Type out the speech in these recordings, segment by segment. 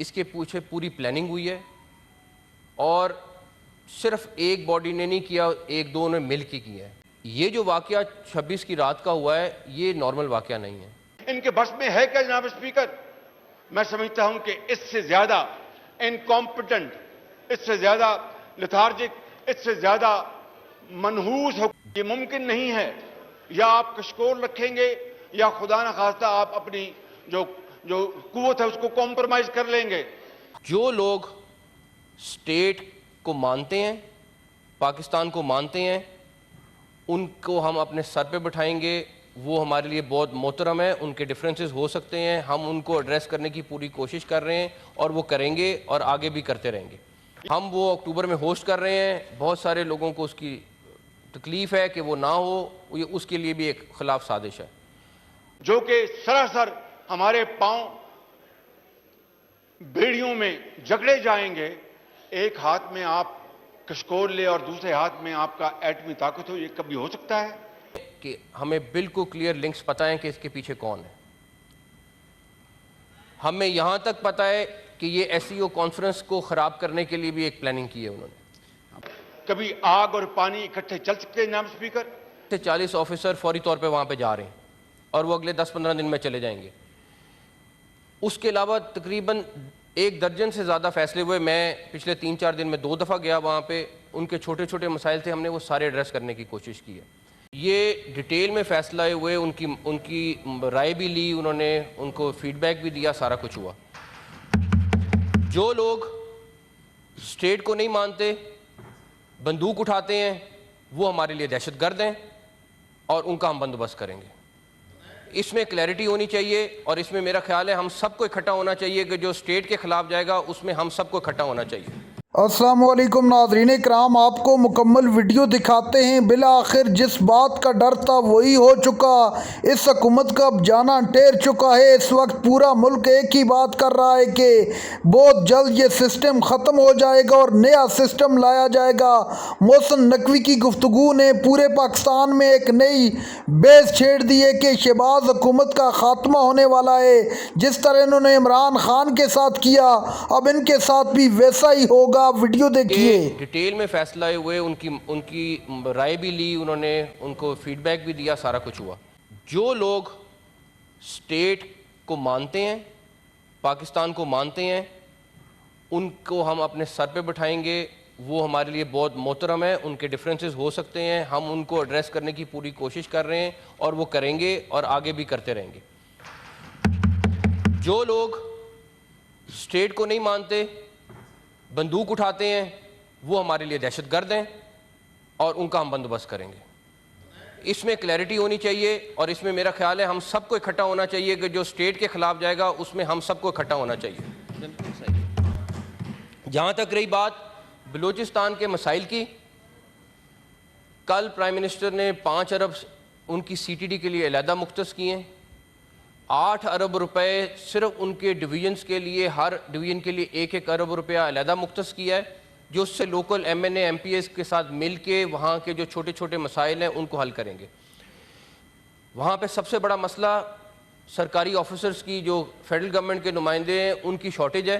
اس کے پیچھے پوری پلاننگ ہوئی ہے اور صرف ایک باڈی نے نہیں کیا، ایک دو نے مل کے کیا ہے۔ یہ جو واقعہ 26 کی رات کا ہوا ہے یہ نارمل واقعہ نہیں ہے۔ ان کے بس میں ہے کیا جناب اسپیکر؟ میں سمجھتا ہوں کہ اس سے زیادہ انکمپٹنٹ، اس سے زیادہ لیتھارجک، اس سے زیادہ منحوس ہو یہ ممکن نہیں ہے۔ یا آپ کشکول رکھیں گے یا خدا نخواستہ آپ اپنی جو قوت ہے اس کو کمپرومائز کر لیں گے۔ جو لوگ اسٹیٹ کو مانتے ہیں، پاکستان کو مانتے ہیں، ان کو ہم اپنے سر پہ بٹھائیں گے۔ وہ ہمارے لیے بہت محترم ہے، ان کے ڈیفرنسز ہو سکتے ہیں، ہم ان کو ایڈریس کرنے کی پوری کوشش کر رہے ہیں اور وہ کریں گے اور آگے بھی کرتے رہیں گے۔ ہم وہ اکتوبر میں ہوسٹ کر رہے ہیں، بہت سارے لوگوں کو اس کی تکلیف ہے کہ وہ نہ ہو، یہ اس کے لیے بھی ایک خلاف سازش ہے جو کہ سراسر ہمارے پاؤں بیڑیوں میں جگڑے جائیں گے۔ ایک ہاتھ میں آپ کشکول لے اور دوسرے ہاتھ میں آپ کا ایٹمی طاقت ہو، یہ کبھی ہو سکتا ہے؟ کہ ہمیں بالکل کلیئر لنکس پتہ ہیں کہ اس کے پیچھے کون ہے۔ ہمیں یہاں تک پتہ ہے کہ یہ ایس ای او کانفرنس کو خراب کرنے کے لیے بھی ایک پلاننگ کی ہے انہوں نے۔ کبھی آگ اور پانی اکٹھے چل سکتے ہیں جناب اسپیکر؟ 40 آفیسر فوری طور پہ وہاں پہ جا رہے ہیں اور وہ اگلے 10-15 دن میں چلے جائیں گے۔ اس کے علاوہ تقریباً 1 درجن سے زیادہ فیصلے ہوئے۔ میں پچھلے 3-4 دن میں 2 دفعہ گیا وہاں پہ، ان کے چھوٹے چھوٹے مسائل تھے، ہم نے وہ سارے ایڈریس کرنے کی کوشش کی ہے۔ یہ ڈیٹیل میں فیصلہ ہوئے، ان کی رائے بھی لی انہوں نے، ان کو فیڈ بیک بھی دیا، سارا کچھ ہوا۔ جو لوگ اسٹیٹ کو نہیں مانتے، بندوق اٹھاتے ہیں، وہ ہمارے لیے دہشت گرد ہیں اور ان کا ہم بندوبست کریں گے۔ اس میں کلیئرٹی ہونی چاہیے اور اس میں میرا خیال ہے ہم سب کو اکٹھا ہونا چاہیے کہ جو اسٹیٹ کے خلاف جائے گا اس میں ہم سب کو اکٹھا ہونا چاہیے۔ السلام علیکم ناظرین کرام، آپ کو مکمل ویڈیو دکھاتے ہیں۔ بالآخر جس بات کا ڈر تھا وہی ہو چکا، اس حکومت کا اب جانا ٹیر چکا ہے۔ اس وقت پورا ملک ایک ہی بات کر رہا ہے کہ بہت جلد یہ سسٹم ختم ہو جائے گا اور نیا سسٹم لایا جائے گا۔ محسن نقوی کی گفتگو نے پورے پاکستان میں ایک نئی بیس چھیڑ دی ہے کہ شہباز حکومت کا خاتمہ ہونے والا ہے۔ جس طرح انہوں نے عمران خان کے ساتھ کیا، اب ان کے ساتھ بھی ویسا ہی ہوگا۔ ویڈیو دیکھیے۔ ڈیٹیل میں فیصلہ ہوئے، ان کی رائے بھی لی انہوں نے، ان کو فیڈ بیک بھی دیا، سارا کچھ ہوا۔ جو لوگ اسٹیٹ کو مانتے ہیں، پاکستان کو مانتے ہیں، ان کو ہم اپنے سر پہ بٹھائیں گے۔ وہ ہمارے لیے بہت محترم ہے، ان کے ڈیفرنسز ہو سکتے ہیں، ہم ان کو ایڈریس کرنے کی پوری کوشش کر رہے ہیں اور وہ کریں گے اور آگے بھی کرتے رہیں گے۔ جو لوگ اسٹیٹ کو نہیں مانتے، بندوق اٹھاتے ہیں، وہ ہمارے لیے دہشت گرد ہیں اور ان کا ہم بندوبست کریں گے۔ اس میں کلیئرٹی ہونی چاہیے اور اس میں میرا خیال ہے ہم سب کو اکٹھا ہونا چاہیے کہ جو اسٹیٹ کے خلاف جائے گا اس میں ہم سب کو اکٹھا ہونا چاہیے۔ جہاں تک رہی بات بلوچستان کے مسائل کی، کل پرائم منسٹر نے 5 ارب ان کی سی ٹی ڈی کے لیے علیحدہ مختص کیے ہیں۔ 8 ارب روپے صرف ان کے ڈویژنز کے لیے، ہر ڈویژن کے لیے 1-1 ارب روپیہ علیحدہ مختص کیا ہے، جو اس سے local M N A M P S کے ساتھ مل کے وہاں کے جو چھوٹے چھوٹے مسائل ہیں ان کو حل کریں گے۔ وہاں پہ سب سے بڑا مسئلہ سرکاری آفیسرز کی، جو فیڈرل گورنمنٹ کے نمائندے ہیں، ان کی شارٹیج ہے۔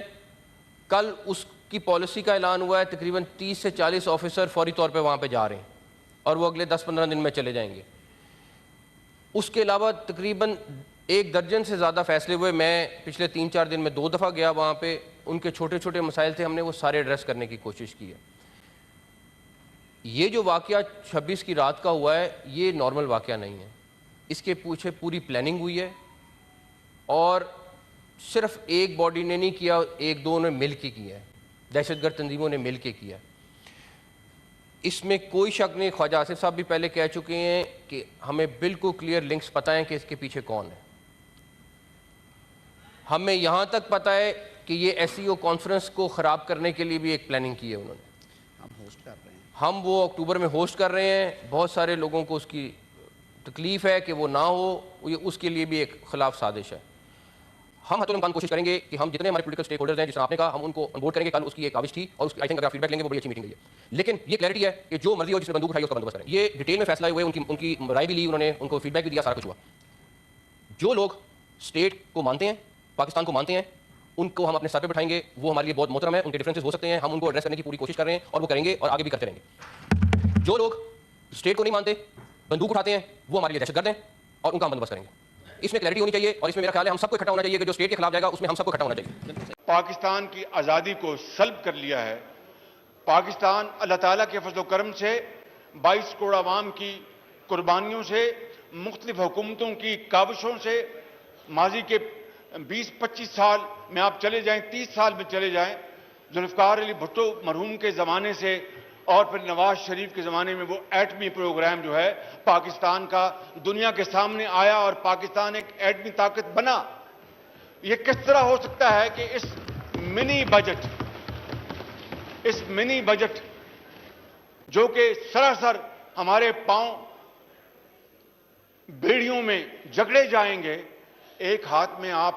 کل اس کی پالیسی کا اعلان ہوا ہے، تقریباً 30 سے 40 آفیسر فوری طور پہ وہاں پہ جا رہے ہیں اور وہ اگلے 10-15 دن میں چلے جائیں گے۔ اس کے علاوہ تقریباً 1 درجن سے زیادہ فیصلے ہوئے۔ میں پچھلے 3-4 دن میں 2 دفعہ گیا وہاں پہ، ان کے چھوٹے چھوٹے مسائل تھے، ہم نے وہ سارے ایڈریس کرنے کی کوشش کی ہے۔ یہ جو واقعہ 26 کی رات کا ہوا ہے یہ نارمل واقعہ نہیں ہے، اس کے پیچھے پوری پلاننگ ہوئی ہے اور صرف ایک باڈی نے نہیں کیا، 1-2 نے مل کے کیا ہے، دہشت گرد تنظیموں نے مل کے کیا۔ اس میں کوئی شک نہیں، خواجہ آصف صاحب بھی پہلے کہہ چکے ہیں کہ ہمیں بالکل کلیئر لنکس پتہ ہیں کہ اس کے پیچھے کون ہے۔ ہمیں یہاں تک پتہ ہے کہ یہ ایس ای او کانفرنس کو خراب کرنے کے لیے بھی ایک پلاننگ کی ہے انہوں نے۔ ہم وہ اکتوبر میں ہوسٹ کر رہے ہیں، بہت سارے لوگوں کو اس کی تکلیف ہے کہ وہ نہ ہو، یہ اس کے لیے بھی ایک خلاف سازش ہے۔ ہم حتی الامکان کوشش کریں گے کہ ہم جتنے ہمارے پولیٹیکل اسٹیک ہولڈرز ہیں، جس طرح آپ نے کہا، ہم ان کو آن بورڈ کریں گے۔ کل اس کی ایک کاوش تھی اور آئی تھنک اگر آپ فیڈ بیک لیں گے وہ بڑی اچھی میٹنگ رہی ہے۔ لیکن یہ کلیئرٹی ہے کہ جو مرضی ہو، جس نے بندوق اٹھائی اس کا بندوبست کریں۔ یہ ڈیٹیل میں فیصلہ ہوئے، ان کی رائے بھی لی انہوں نے، ان کو فیڈ بیک بھی دیا، سارا کچھ ہوا۔ جو لوگ اسٹیٹ کو مانتے ہیں، پاکستان کو مانتے ہیں، ان کو ہم اپنے سر پہ بٹھائیں گے. وہ ہمارے لیے بہت محترم ہے, ان کے ڈفرینسز ہو سکتے ہیں, ہم ان کو ایڈریس کرنے کی پوری کوشش کر رہے ہیں اور وہ کریں گے اور آگے بھی کرتے رہیں گے. جو لوگ اسٹیٹ کو نہیں مانتے, بندوق اٹھاتے ہیں, وہ ہمارے لیے دہشت گرد ہیں اور ان کا ہم بندوبست کریں گے. اس میں کلیئرٹی ہونی چاہیے اور اس میں میرا خیال ہے ہم سب کو اکٹھا ہونا چاہیے کہ جو اسٹیٹ کے خلاف جائے گا اس میں ہم سب کو اکٹھا ہونا چاہیے. پاکستان کی آزادی کو سلب کر لیا ہے. پاکستان اللہ تعالیٰ کے فضل و کرم سے 22 کروڑ عوام کی قربانیوں سے, مختلف حکومتوں کی کاوشوں سے, ماضی کے 20-25 سال میں آپ چلے جائیں, 30 سال میں چلے جائیں, ذوالفقار علی بھٹو مرحوم کے زمانے سے اور پھر نواز شریف کے زمانے میں وہ ایٹمی پروگرام جو ہے پاکستان کا دنیا کے سامنے آیا اور پاکستان ایک ایٹمی طاقت بنا. یہ کس طرح ہو سکتا ہے کہ اس منی بجٹ جو کہ سراسر ہمارے پاؤں بیڑیوں میں جگڑے جائیں گے, ایک ہاتھ میں آپ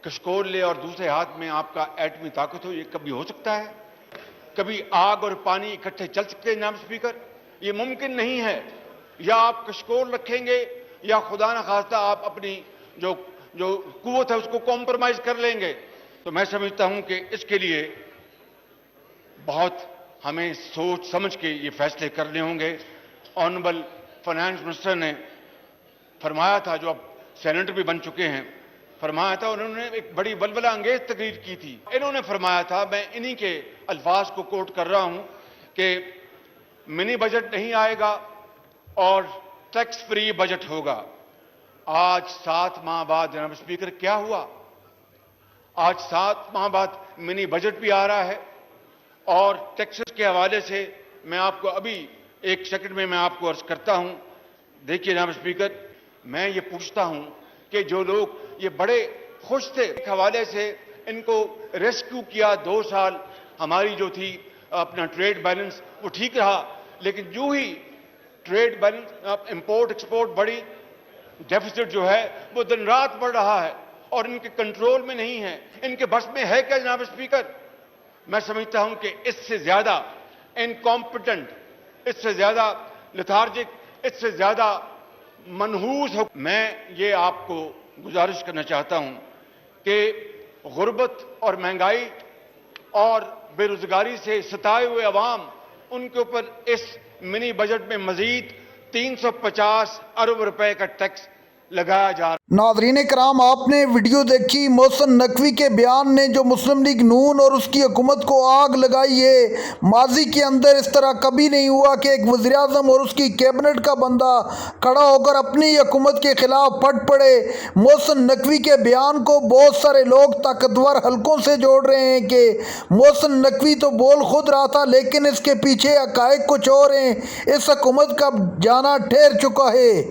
کشکول لے اور دوسرے ہاتھ میں آپ کا ایٹمی طاقت ہو, یہ کبھی ہو سکتا ہے؟ کبھی آگ اور پانی اکٹھے چل سکتے ہیں جناب اسپیکر؟ یہ ممکن نہیں ہے. یا آپ کشکول رکھیں گے یا خدا نخواستہ آپ اپنی جو قوت ہے اس کو کمپرومائز کر لیں گے. تو میں سمجھتا ہوں کہ اس کے لیے بہت ہمیں سوچ سمجھ کے یہ فیصلے کرنے ہوں گے. آنریبل فائنانس منسٹر نے فرمایا تھا, جو اب سینیٹر بھی بن چکے ہیں, فرمایا تھا, انہوں نے ایک بڑی ولولہ انگیز تقریر کی تھی. انہوں نے فرمایا تھا, میں انہی کے الفاظ کو کوٹ کر رہا ہوں, کہ منی بجٹ نہیں آئے گا اور ٹیکس فری بجٹ ہوگا. آج 7 ماہ بعد جناب اسپیکر کیا ہوا؟ آج 7 ماہ بعد منی بجٹ بھی آ رہا ہے اور ٹیکسز کے حوالے سے میں آپ کو ابھی 1 سیکنڈ میں آپ کو عرض کرتا ہوں. دیکھیے جناب اسپیکر, میں یہ پوچھتا ہوں کہ جو لوگ یہ بڑے خوش تھے, ایک حوالے سے ان کو ریسکیو کیا 2 سال, ہماری جو تھی اپنا ٹریڈ بیلنس وہ ٹھیک رہا, لیکن جو ہی ٹریڈ بیلنس امپورٹ ایکسپورٹ بڑی, ڈیفیسٹ جو ہے وہ دن رات بڑھ رہا ہے اور ان کے کنٹرول میں نہیں ہے. ان کے بس میں ہے کیا جناب اسپیکر؟ میں سمجھتا ہوں کہ اس سے زیادہ انکمپیٹنٹ, اس سے زیادہ لیتھارجک, اس سے زیادہ منحوس ہو. میں یہ آپ کو گزارش کرنا چاہتا ہوں کہ غربت اور مہنگائی اور بے روزگاری سے ستائے ہوئے عوام, ان کے اوپر اس منی بجٹ میں مزید 350 ارب روپے کا ٹیکس لگایا جا رہا ہے. ناظرین کرام, آپ نے ویڈیو دیکھی محسن نقوی کے بیان نے جو مسلم لیگ نون اور اس کی حکومت کو آگ لگائی ہے. ماضی کے اندر اس طرح کبھی نہیں ہوا کہ ایک وزیراعظم اور اس کی کیبنٹ کا بندہ کھڑا ہو کر اپنی حکومت کے خلاف پھٹ پڑے. محسن نقوی کے بیان کو بہت سارے لوگ طاقتور حلقوں سے جوڑ رہے ہیں کہ محسن نقوی تو بول خود رہا تھا لیکن اس کے پیچھے حقائق کچھ اور ہیں. اس حکومت کا جانا ٹھہر چکا ہے.